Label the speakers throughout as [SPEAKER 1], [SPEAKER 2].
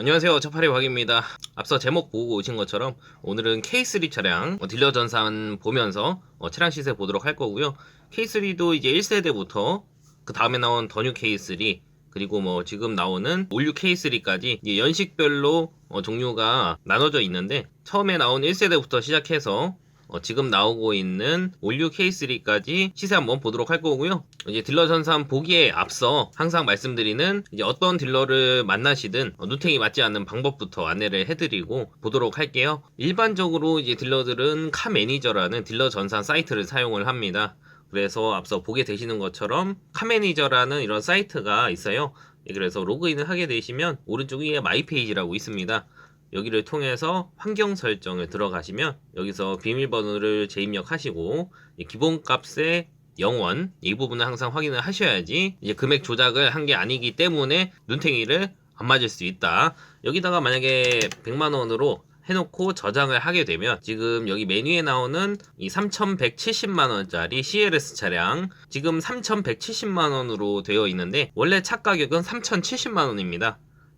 [SPEAKER 1] 안녕하세요, 차파리 박입니다. 앞서 제목 보고 오신 것처럼 오늘은 K3 차량 딜러 전산 보면서 차량 시세 보도록 할 거고요. K3도 이제 1세대부터 그 다음에 나온 더 뉴 K3 그리고 뭐 지금 나오는 올류 K3까지 연식별로 종류가 나눠져 있는데, 처음에 나온 1세대부터 시작해서 지금 나오고 있는 올류 K3까지 시세 한번 보도록 할 거고요. 이제 딜러 전산 보기에 앞서 항상 말씀드리는 이제 어떤 딜러를 만나시든 누탱이 맞지 않는 방법부터 안내를 해드리고 보도록 할게요. 일반적으로 이제 딜러들은 카 매니저라는 딜러 전산 사이트를 사용을 합니다. 그래서 앞서 보게 되시는 것처럼 카 매니저라는 이런 사이트가 있어요. 그래서 로그인을 하게 되시면 오른쪽 위에 마이 페이지라고 있습니다. 여기를 통해서 환경 설정을 들어가시면 여기서 비밀번호를 재입력하시고 기본값의 0원 이 부분을 항상 확인을 하셔야지 이제 금액 조작을 한 게 아니기 때문에 눈탱이를 안 맞을 수 있다. 여기다가 만약에 100만원으로 해놓고 저장을 하게 되면 지금 여기 메뉴에 나오는 이 3,170만원짜리 CLS 차량 지금 3,170만원으로 되어 있는데 원래 차 가격은 3,070만원입니다.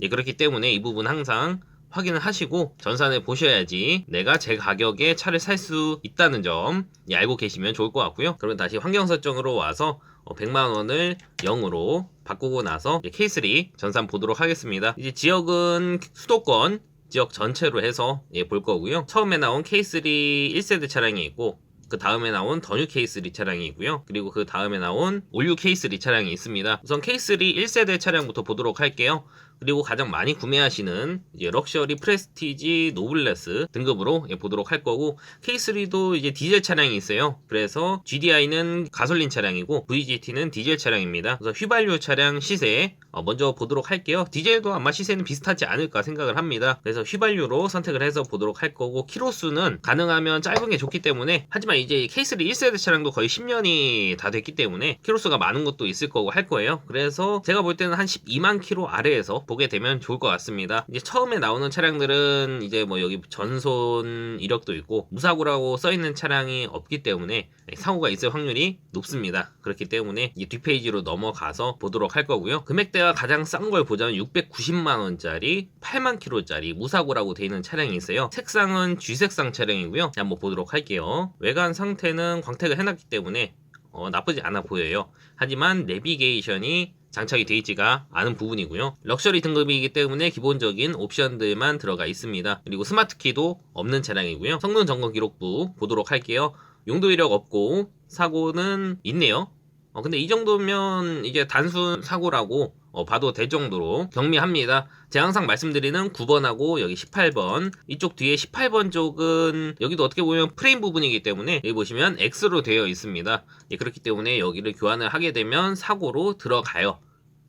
[SPEAKER 1] 그렇기 때문에 이 부분 항상 확인을 하시고 전산을 보셔야지 내가 제 가격에 차를 살 수 있다는 점 알고 계시면 좋을 것 같고요. 그러면 다시 환경 설정으로 와서 100만원을 0으로 바꾸고 나서 K3 전산 보도록 하겠습니다. 이제 지역은 수도권 지역 전체로 해서 볼 거고요. 처음에 나온 K3 1세대 차량이 있고 그 다음에 나온 더 뉴 K3 차량이 있고요. 그리고 그 다음에 나온 올류 K3 차량이 있습니다. 우선 K3 1세대 차량부터 보도록 할게요. 그리고 가장 많이 구매하시는 이제 럭셔리 프레스티지 노블레스 등급으로 보도록 할 거고, K3도 이제 디젤 차량이 있어요. 그래서 GDI는 가솔린 차량이고 VGT는 디젤 차량입니다. 그래서 휘발유 차량 시세 먼저 보도록 할게요. 디젤도 아마 시세는 비슷하지 않을까 생각을 합니다. 그래서 휘발유로 선택을 해서 보도록 할 거고, 키로수는 가능하면 짧은 게 좋기 때문에, 하지만 이제 K3 1세대 차량도 거의 10년이 다 됐기 때문에 키로수가 많은 것도 있을 거고 할 거예요. 그래서 제가 볼 때는 한 12만 키로 아래에서 보게 되면 좋을 것 같습니다. 이제 처음에 나오는 차량들은 이제 뭐 여기 전손 이력도 있고 무사고라고 써있는 차량이 없기 때문에 사고가 있을 확률이 높습니다. 그렇기 때문에 이 뒷페이지로 넘어가서 보도록 할 거고요. 금액대가 가장 싼 걸 보자면 690만원짜리 8만 킬로짜리 무사고라고 되어 있는 차량이 있어요. 색상은 쥐색상 차량이고요. 한번 보도록 할게요. 외관 상태는 광택을 해놨기 때문에 나쁘지 않아 보여요. 하지만 내비게이션이 장착이 되어 있지가 않은 부분이고요. 럭셔리 등급이기 때문에 기본적인 옵션들만 들어가 있습니다. 그리고 스마트키도 없는 차량이고요. 성능 점검 기록부 보도록 할게요. 용도 이력 없고 사고는 있네요. 근데 이 정도면 이제 단순 사고라고 봐도 될 정도로 경미합니다. 제가 항상 말씀드리는 9번하고 여기 18번 이쪽 뒤에 18번 쪽은 여기도 어떻게 보면 프레임 부분이기 때문에 여기 보시면 X로 되어 있습니다. 그렇기 때문에 여기를 교환을 하게 되면 사고로 들어가요.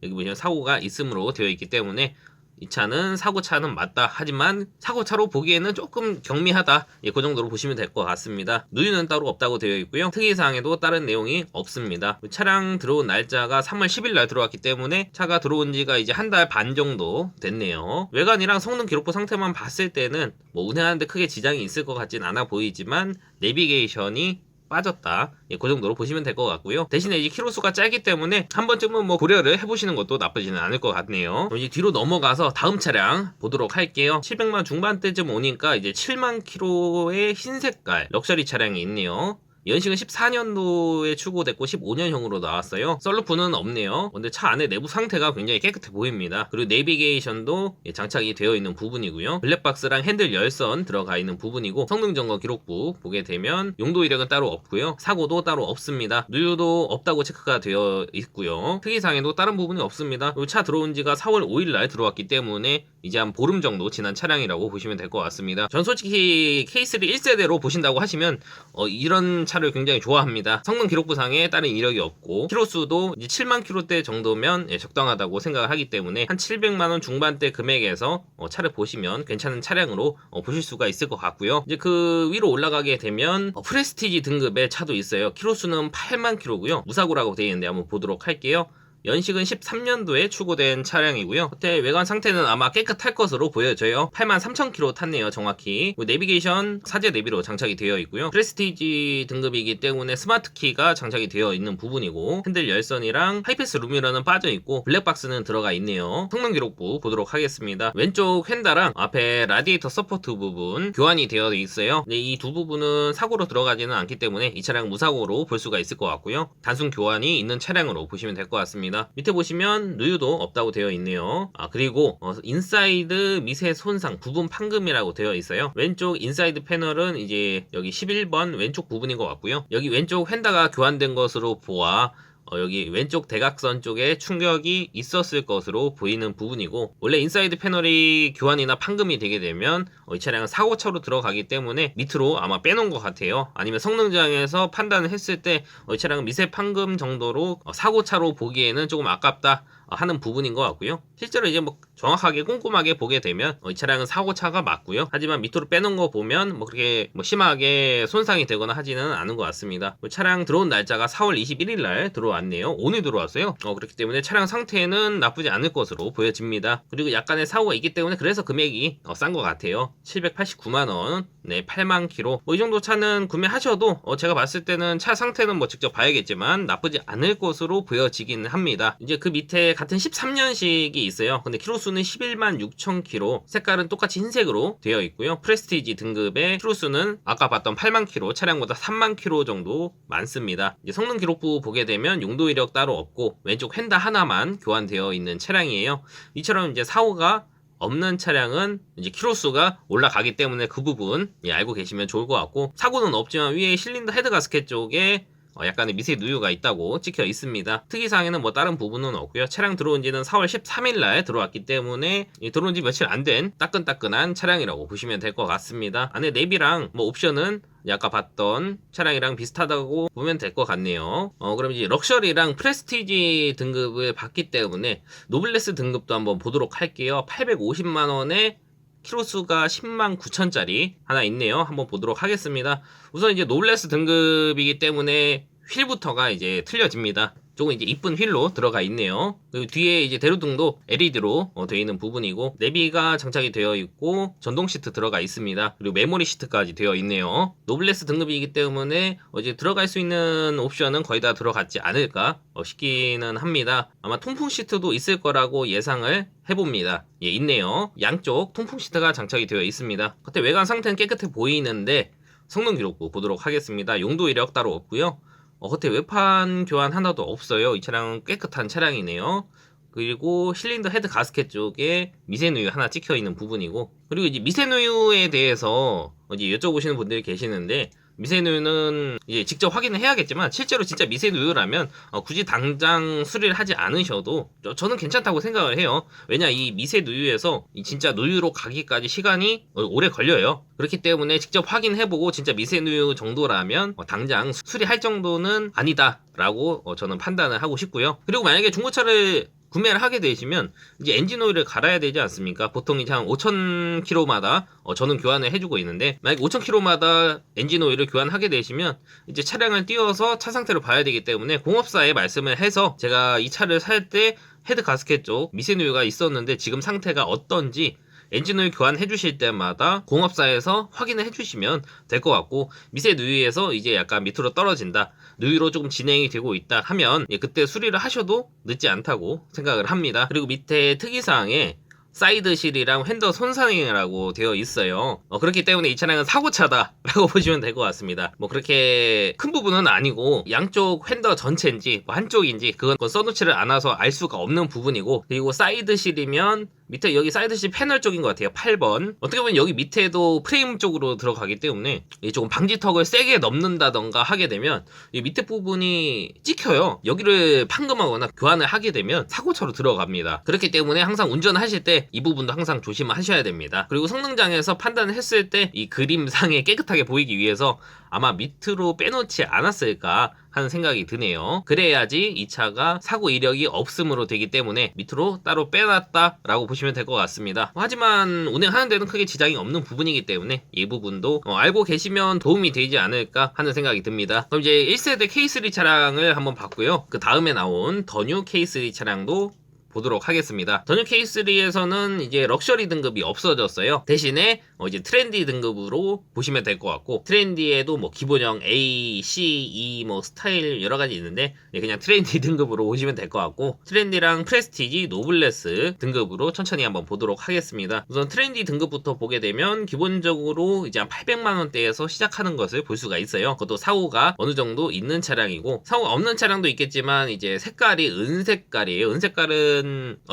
[SPEAKER 1] 여기 보시면 사고가 있음으로 되어 있기 때문에 이 차는 사고차는 맞다. 하지만 사고차로 보기에는 조금 경미하다. 그 정도로 보시면 될 것 같습니다. 누유는 따로 없다고 되어 있고요. 특이사항에도 다른 내용이 없습니다. 차량 들어온 날짜가 3월 10일 날 들어왔기 때문에 차가 들어온 지가 이제 한 달 반 정도 됐네요. 외관이랑 성능 기록부 상태만 봤을 때는 뭐 운행하는데 크게 지장이 있을 것 같진 않아 보이지만 내비게이션이 빠졌다. 그 정도로 보시면 될 것 같고요. 대신에 이제 키로수가 짧기 때문에 한 번쯤은 뭐 고려를 해보시는 것도 나쁘지는 않을 것 같네요. 이제 뒤로 넘어가서 다음 차량 보도록 할게요. 700만 중반대쯤 오니까 이제 7만 킬로의 흰 색깔 럭셔리 차량이 있네요. 연식은 14년도에 출고됐고 15년형으로 나왔어요. 썬루프는 없네요. 근데 차 안에 내부 상태가 굉장히 깨끗해 보입니다. 그리고 내비게이션도 장착이 되어 있는 부분이고요. 블랙박스랑 핸들 열선 들어가 있는 부분이고, 성능 점검 기록부 보게 되면 용도 이력은 따로 없고요. 사고도 따로 없습니다. 누유도 없다고 체크가 되어 있고요. 특이사항에도 다른 부분이 없습니다. 차 들어온 지가 4월 5일 날 들어왔기 때문에 이제 한 보름 정도 지난 차량이라고 보시면 될 것 같습니다. 전 솔직히 K3 1세대로 보신다고 하시면 이런 차를 굉장히 좋아합니다. 성능 기록부상에 다른 이력이 없고 키로수도 이제 7만 킬로대 정도면 적당하다고 생각을 하기 때문에 한 700만원 중반대 금액에서 차를 보시면 괜찮은 차량으로 보실 수가 있을 것 같고요. 이제 그 위로 올라가게 되면 프레스티지 등급의 차도 있어요. 키로수는 8만 킬로고요. 무사고라고 되어 있는데 한번 보도록 할게요. 연식은 13년도에 출고된 차량이고요. 겉에 외관 상태는 아마 깨끗할 것으로 보여져요. 83,000km 탔네요, 정확히. 내비게이션 사제 내비로 장착이 되어 있고요. 프레스티지 등급이기 때문에 스마트 키가 장착이 되어 있는 부분이고, 핸들 열선이랑 하이패스 루미너는 빠져 있고 블랙박스는 들어가 있네요. 성능 기록부 보도록 하겠습니다. 왼쪽 휀다랑 앞에 라디에이터 서포트 부분 교환이 되어 있어요. 이 두 부분은 사고로 들어가지는 않기 때문에 이 차량 무사고로 볼 수가 있을 것 같고요. 단순 교환이 있는 차량으로 보시면 될 것 같습니다. 밑에 보시면 누유도 없다고 되어 있네요. 그리고 인사이드 미세 손상 부분 판금이라고 되어 있어요. 왼쪽 인사이드 패널은 이제 여기 11번 왼쪽 부분인 것 같고요. 여기 왼쪽 휀다가 교환된 것으로 보아 여기 왼쪽 대각선 쪽에 충격이 있었을 것으로 보이는 부분이고, 원래 인사이드 패널이 교환이나 판금이 되게 되면 이 차량은 사고차로 들어가기 때문에 밑으로 아마 빼놓은 것 같아요. 아니면 성능장에서 판단을 했을 때 이 차량은 미세 판금 정도로 사고차로 보기에는 조금 아깝다 하는 부분인 것 같고요. 실제로 이제 뭐 정확하게 꼼꼼하게 보게 되면 이 차량은 사고차가 맞고요. 하지만 밑으로 빼놓은 거 보면 뭐 그렇게 뭐 심하게 손상이 되거나 하지는 않은 것 같습니다. 차량 들어온 날짜가 4월 21일 날 들어왔네요. 오늘 들어왔어요. 그렇기 때문에 차량 상태는 나쁘지 않을 것으로 보여집니다. 그리고 약간의 사고가 있기 때문에 그래서 금액이 싼 것 같아요. 780만원, 네, 8만 킬로. 이 정도 차는 구매하셔도 제가 봤을 때는 차 상태는 뭐 직접 봐야겠지만 나쁘지 않을 것으로 보여지긴 합니다. 이제 그 밑에 같은 13년식이 있어요. 근데 키로수는 11만 6천 킬로, 색깔은 똑같이 흰색으로 되어 있고요. 프레스티지 등급의 키로수는 아까 봤던 8만 킬로, 차량보다 3만 킬로 정도 많습니다. 이제 성능 기록부 보게 되면 용도 이력 따로 없고 왼쪽 휀다 하나만 교환되어 있는 차량이에요. 이처럼 이제 사고가 없는 차량은 이제 키로수가 올라가기 때문에 그 부분 알고 계시면 좋을 것 같고, 사고는 없지만 위에 실린더 헤드 가스켓 쪽에 약간의 미세 누유가 있다고 찍혀 있습니다. 특이사항에는 뭐 다른 부분은 없고요. 차량 들어온 지는 4월 13일 날 들어왔기 때문에 들어온 지 며칠 안 된 따끈따끈한 차량이라고 보시면 될 것 같습니다. 안에 내비랑 뭐 옵션은 아까 봤던 차량이랑 비슷하다고 보면 될 것 같네요. 그럼 이제 럭셔리랑 프레스티지 등급을 봤기 때문에 노블레스 등급도 한번 보도록 할게요. 850만원에 키로수가 10만 9천짜리 하나 있네요. 한번 보도록 하겠습니다. 우선 이제 노블레스 등급이기 때문에 휠부터가 이제 틀려집니다. 조금 이제 이쁜 휠로 들어가 있네요. 그리고 뒤에 이제 대로등도 LED로 되어 있는 부분이고, 내비가 장착이 되어 있고 전동 시트 들어가 있습니다. 그리고 메모리 시트까지 되어 있네요. 노블레스 등급이기 때문에 이제 들어갈 수 있는 옵션은 거의 다 들어갔지 않을까 싶기는 합니다. 아마 통풍 시트도 있을 거라고 예상을 해봅니다. 예, 있네요. 양쪽 통풍 시트가 장착이 되어 있습니다. 겉에 외관 상태는 깨끗해 보이는데 성능 기록부 보도록 하겠습니다. 용도 이력 따로 없고요. 겉에 외판 교환 하나도 없어요. 이 차량은 깨끗한 차량이네요. 그리고 실린더 헤드 가스켓 쪽에 미세누유 하나 찍혀 있는 부분이고, 그리고 이제 미세누유에 대해서 이제 여쭤보시는 분들이 계시는데, 미세누유는 이제 직접 확인을 해야겠지만 실제로 진짜 미세누유라면 굳이 당장 수리를 하지 않으셔도 저는 괜찮다고 생각을 해요. 왜냐, 이 미세누유에서 진짜 누유로 가기까지 시간이 오래 걸려요. 그렇기 때문에 직접 확인해보고 진짜 미세누유 정도라면 당장 수리할 정도는 아니다 라고 저는 판단을 하고 싶고요. 그리고 만약에 중고차를 구매를 하게 되시면 이제 엔진 오일을 갈아야 되지 않습니까? 보통 이제 한 5,000km마다 저는 교환을 해주고 있는데, 만약에 5,000km마다 엔진 오일을 교환하게 되시면 이제 차량을 띄워서 차 상태를 봐야 되기 때문에 공업사에 말씀을 해서 제가 이 차를 살 때 헤드 가스켓 쪽 미세누유가 있었는데 지금 상태가 어떤지 엔진오일 교환해 주실 때마다 공업사에서 확인을 해 주시면 될 것 같고, 미세 누유에서 이제 약간 밑으로 떨어진다, 누유로 조금 진행이 되고 있다 하면 그때 수리를 하셔도 늦지 않다고 생각을 합니다. 그리고 밑에 특이사항에 사이드 실이랑 핸더 손상이라고 되어 있어요. 그렇기 때문에 이 차량은 사고차다 라고 보시면 될 것 같습니다. 뭐 그렇게 큰 부분은 아니고 양쪽 핸더 전체인지 뭐 한쪽인지 그건 써놓지를 않아서 알 수가 없는 부분이고, 그리고 사이드 실이면 밑에 여기 사이드실 패널 쪽인 것 같아요. 8번. 어떻게 보면 여기 밑에도 프레임 쪽으로 들어가기 때문에 조금 방지턱을 세게 넘는다던가 하게 되면 이 밑에 부분이 찍혀요. 여기를 판금하거나 교환을 하게 되면 사고차로 들어갑니다. 그렇기 때문에 항상 운전하실 때 이 부분도 항상 조심하셔야 됩니다. 그리고 성능장에서 판단을 했을 때 이 그림상에 깨끗하게 보이기 위해서 아마 밑으로 빼놓지 않았을까 하는 생각이 드네요. 그래야지 이 차가 사고 이력이 없음으로 되기 때문에 밑으로 따로 빼놨다라고 보시면 될 것 같습니다. 하지만 운행하는 데는 크게 지장이 없는 부분이기 때문에 이 부분도 알고 계시면 도움이 되지 않을까 하는 생각이 듭니다. 그럼 이제 1세대 K3 차량을 한번 봤고요. 그 다음에 나온 더 뉴 K3 차량도 보도록 하겠습니다. 더 뉴 K3에서는 이제 럭셔리 등급이 없어졌어요. 대신에 이제 트렌디 등급으로 보시면 될 것 같고, 트렌디에도 뭐 기본형 A, C, E 뭐 스타일 여러 가지 있는데 그냥 트렌디 등급으로 보시면 될 것 같고, 트렌디랑 프레스티지, 노블레스 등급으로 천천히 한번 보도록 하겠습니다. 우선 트렌디 등급부터 보게 되면 기본적으로 이제 한 800만 원대에서 시작하는 것을 볼 수가 있어요. 그것도 사고가 어느 정도 있는 차량이고, 사고가 없는 차량도 있겠지만 이제 색깔이 은색깔이에요. 은색깔은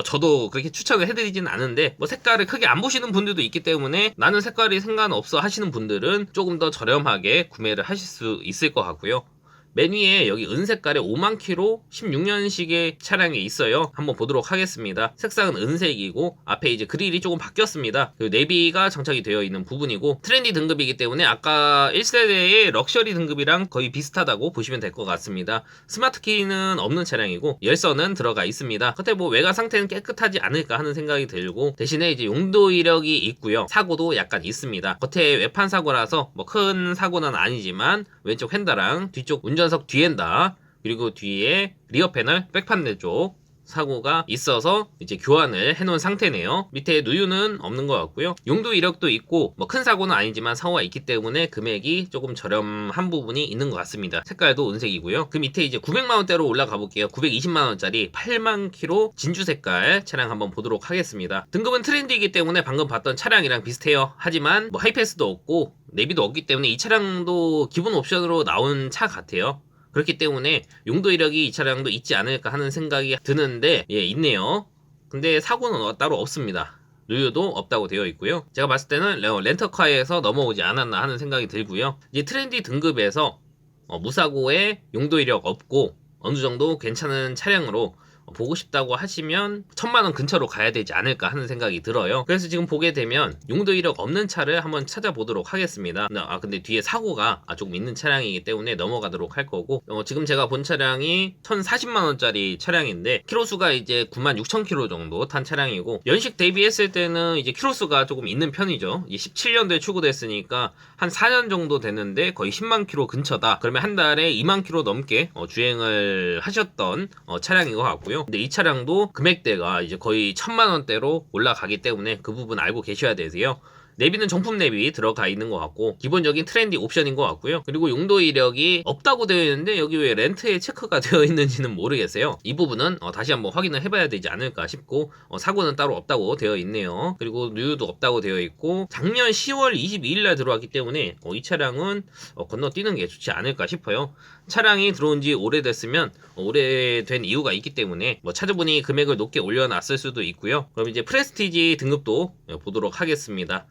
[SPEAKER 1] 저도 그렇게 추천을 해드리진 않은데, 뭐 색깔을 크게 안 보시는 분들도 있기 때문에 나는 색깔이 상관없어 하시는 분들은 조금 더 저렴하게 구매를 하실 수 있을 것 같고요. 맨 위에 여기 은색깔의 5만 킬로 16년식의 차량이 있어요. 한번 보도록 하겠습니다. 색상은 은색이고 앞에 이제 그릴이 조금 바뀌었습니다. 그리고 내비가 장착이 되어 있는 부분이고, 트렌디 등급이기 때문에 아까 1세대의 럭셔리 등급이랑 거의 비슷하다고 보시면 될 것 같습니다. 스마트 키는 없는 차량이고 열선은 들어가 있습니다. 겉에 뭐 외관 상태는 깨끗하지 않을까 하는 생각이 들고, 대신에 이제 용도 이력이 있고요. 사고도 약간 있습니다. 겉에 외판 사고라서 뭐 큰 사고는 아니지만 왼쪽 핸들랑 뒤쪽 운전석 뒤엔다, 그리고 뒤에 리어 패널 백판넬 쪽 사고가 있어서 이제 교환을 해놓은 상태네요. 밑에 누유는 없는 것 같고요. 용도 이력도 있고 뭐 큰 사고는 아니지만 사고가 있기 때문에 금액이 조금 저렴한 부분이 있는 것 같습니다. 색깔도 은색이고요. 그 밑에 이제 900만원대로 올라가 볼게요. 920만원짜리 8만 킬로 진주 색깔 차량 한번 보도록 하겠습니다. 등급은 트렌디이기 때문에 방금 봤던 차량이랑 비슷해요. 하지만 뭐 하이패스도 없고 내비도 없기 때문에 이 차량도 기본 옵션으로 나온 차 같아요. 그렇기 때문에 용도 이력이 이 차량도 있지 않을까 하는 생각이 드는데, 있네요. 근데 사고는 따로 없습니다. 누유도 없다고 되어 있고요. 제가 봤을 때는 렌터카에서 넘어오지 않았나 하는 생각이 들고요. 이제 트렌디 등급에서 무사고에 용도 이력 없고 어느 정도 괜찮은 차량으로 보고 싶다고 하시면 1000만원 근처로 가야 되지 않을까 하는 생각이 들어요. 그래서 지금 보게 되면 용도 이력 없는 차를 한번 찾아보도록 하겠습니다. 근데 뒤에 사고가 조금 있는 차량이기 때문에 넘어가도록 할 거고, 지금 제가 본 차량이 1040만원짜리 차량인데 키로수가 이제 96,000km 정도 탄 차량이고, 연식 대비했을 때는 이제 키로수가 조금 있는 편이죠. 17년도에 출고됐으니까 한 4년 정도 됐는데 거의 10만 킬로 근처다. 그러면 한 달에 2만 킬로 넘게 주행을 하셨던 차량인 것 같고요. 근데 이 차량도 금액대가 이제 거의 1000만원대로 올라가기 때문에 그 부분 알고 계셔야 되세요. 내비는 정품 내비 들어가 있는 것 같고 기본적인 트렌디 옵션인 것 같고요. 그리고 용도 이력이 없다고 되어 있는데 여기 왜 렌트에 체크가 되어 있는지는 모르겠어요. 이 부분은 다시 한번 확인을 해봐야 되지 않을까 싶고, 사고는 따로 없다고 되어 있네요. 그리고 누유도 없다고 되어 있고 작년 10월 22일날 들어왔기 때문에 이 차량은 건너뛰는 게 좋지 않을까 싶어요. 차량이 들어온 지 오래됐으면 오래된 이유가 있기 때문에 뭐 차주분이 금액을 높게 올려놨을 수도 있고요. 그럼 이제 프레스티지 등급도 보도록 하겠습니다.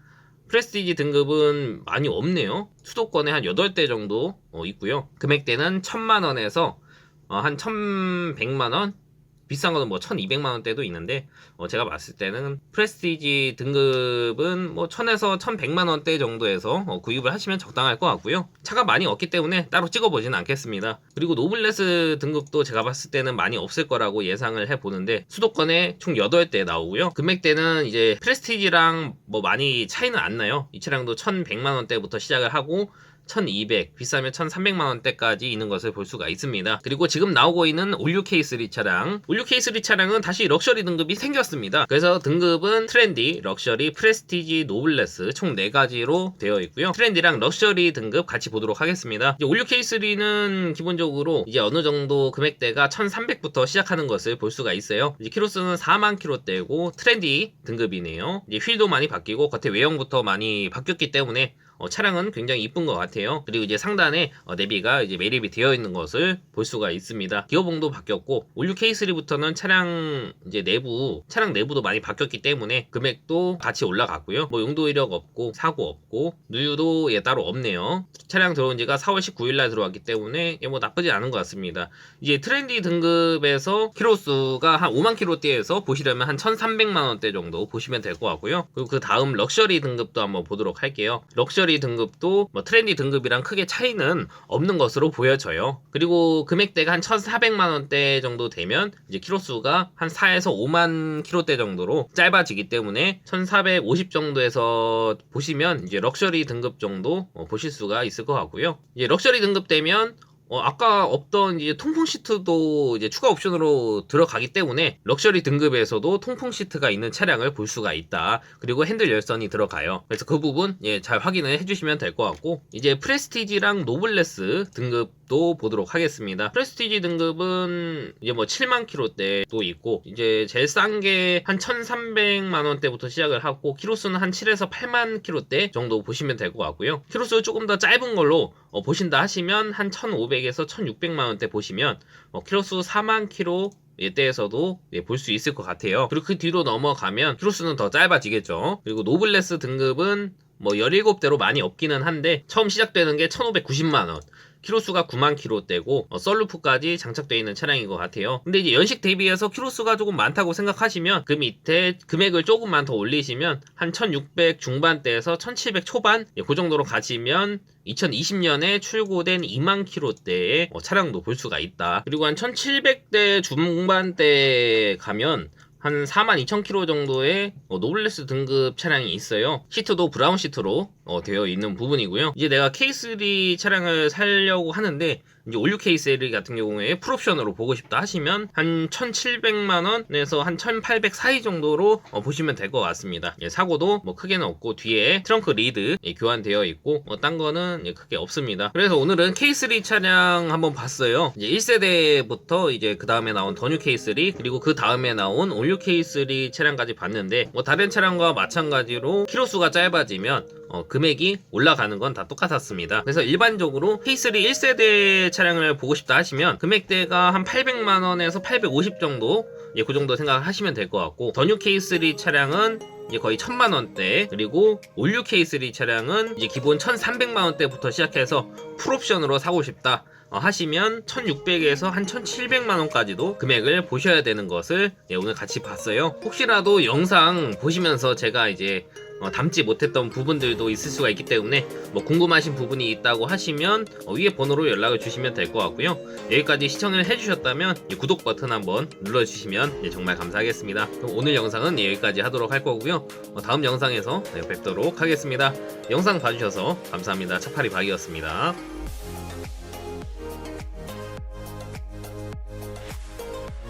[SPEAKER 1] 프레스티지 등급은 많이 없네요. 수도권에 한 8대 정도 있고요. 금액대는 1000만원에서 한 1100만원? 비싼 거는 뭐 1200만원대도 있는데, 제가 봤을 때는 프레스티지 등급은 뭐 1000에서 1100만원대 정도에서 구입을 하시면 적당할 것 같고요. 차가 많이 없기 때문에 따로 찍어보지는 않겠습니다. 그리고 노블레스 등급도 제가 봤을 때는 많이 없을 거라고 예상을 해보는데, 수도권에 총 8대 나오고요. 금액대는 이제 프레스티지랑 뭐 많이 차이는 안 나요. 이 차량도 1100만원대부터 시작을 하고 1200, 비싸면 1300만원대까지 있는 것을 볼 수가 있습니다. 그리고 지금 나오고 있는 올류 K3 차량, 올류 K3 차량은 다시 럭셔리 등급이 생겼습니다. 그래서 등급은 트렌디, 럭셔리, 프레스티지, 노블레스 총 4가지로 되어 있고요. 트렌디랑 럭셔리 등급 같이 보도록 하겠습니다. 이제 올류 K3는 기본적으로 이제 어느 정도 금액대가 1300부터 시작하는 것을 볼 수가 있어요. 이제 키로수는 4만 킬로대고 트렌디 등급이네요. 이제 휠도 많이 바뀌고 겉에 외형부터 많이 바뀌었기 때문에 차량은 굉장히 이쁜 것 같아요. 그리고 이제 상단에 내비가 이제 매립이 되어 있는 것을 볼 수가 있습니다. 기어봉도 바뀌었고, 올류 K3부터는 차량 내부도 많이 바뀌었기 때문에 금액도 같이 올라갔고요. 뭐 용도 이력 없고 사고 없고 누유도 따로 없네요. 차량 들어온 지가 4월 19일날 들어왔기 때문에 뭐 나쁘지 않은 것 같습니다. 이제 트렌디 등급에서 키로수가 한 5만 킬로대에서 보시려면 한 1300만원대 정도 보시면 될 것 같고요. 그리고 그 다음 럭셔리 등급도 한번 보도록 할게요. 럭셔리 럭셔리 등급도 뭐 트렌디 등급이랑 크게 차이는 없는 것으로 보여져요. 그리고 금액대가 한 1,400만원대 정도 되면 이제 키로수가 한 4에서 5만 키로대 정도로 짧아지기 때문에 1,450 정도에서 보시면 이제 럭셔리 등급 정도 보실 수가 있을 것 같고요. 이제 럭셔리 등급 되면 아까 없던 이제 통풍 시트도 이제 추가 옵션으로 들어가기 때문에 럭셔리 등급에서도 통풍 시트가 있는 차량을 볼 수가 있다. 그리고 핸들 열선이 들어가요. 그래서 그 부분 잘 확인을 해주시면 될 것 같고, 이제 프레스티지랑 노블레스 등급도 보도록 하겠습니다. 프레스티지 등급은 이제 뭐 7만 킬로대도 있고, 이제 제일 싼 게 한 1,300만 원대부터 시작을 하고, 키로수는 한 7에서 8만 킬로대 정도 보시면 될 것 같고요. 키로수 조금 더 짧은 걸로 보신다 하시면 한 1,500에서 1,600만 원대 보시면 키로수 4만 킬로 대에서도 볼 수 있을 것 같아요. 그리고 그 뒤로 넘어가면 키로수는 더 짧아지겠죠. 그리고 노블레스 등급은 뭐 17대로 많이 없기는 한데 처음 시작되는 게 1,590만 원. 키로수가 9만 킬로대고 썬루프까지 장착되어 있는 차량인 것 같아요. 근데 이제 연식 대비해서 키로수가 조금 많다고 생각하시면 그 밑에 금액을 조금만 더 올리시면 한 1,600 중반대에서 1,700 초반 그 정도로 가시면 2020년에 출고된 2만 킬로대의 차량도 볼 수가 있다. 그리고 한 1,700대 중반대에 가면 한 42,000km 정도의 노블레스 등급 차량이 있어요. 시트도 브라운 시트로 되어 있는 부분이고요. 이제 내가 K3 차량을 살려고 하는데 이제 올류 K3 같은 경우에 풀옵션으로 보고 싶다 하시면 한 1,700만원에서 한 1,800 사이 정도로 보시면 될 것 같습니다. 사고도 뭐 크게는 없고 뒤에 트렁크 리드 교환되어 있고 딴 거는 크게 없습니다. 그래서 오늘은 K3 차량 한번 봤어요. 이제 1세대부터 이제 그 다음에 나온 더 뉴 K3 그리고 그 다음에 나온 올류 K3 차량까지 봤는데 다른 차량과 마찬가지로 키로수가 짧아지면 금액이 올라가는 건 다 똑같았습니다. 그래서 일반적으로 K3 1세대 차량을 보고 싶다 하시면 금액대가 한 800만원에서 850 정도 그 정도 생각하시면 될 것 같고, 더 뉴 K3 차량은 이제 거의 1,000만원대, 그리고 올류 K3 차량은 이제 기본 1,300만원대부터 시작해서 풀옵션으로 사고 싶다 하시면 1,600에서 한 1,700만원까지도 금액을 보셔야 되는 것을 오늘 같이 봤어요. 혹시라도 영상 보시면서 제가 이제 담지 못했던 부분들도 있을 수가 있기 때문에 뭐 궁금하신 부분이 있다고 하시면 위에 번호로 연락을 주시면 될 것 같고요. 여기까지 시청을 해주셨다면 구독 버튼 한번 눌러주시면 정말 감사하겠습니다. 그럼 오늘 영상은 여기까지 하도록 할 거고요. 다음 영상에서 뵙도록 하겠습니다. 영상 봐주셔서 감사합니다. 차파리 박이었습니다.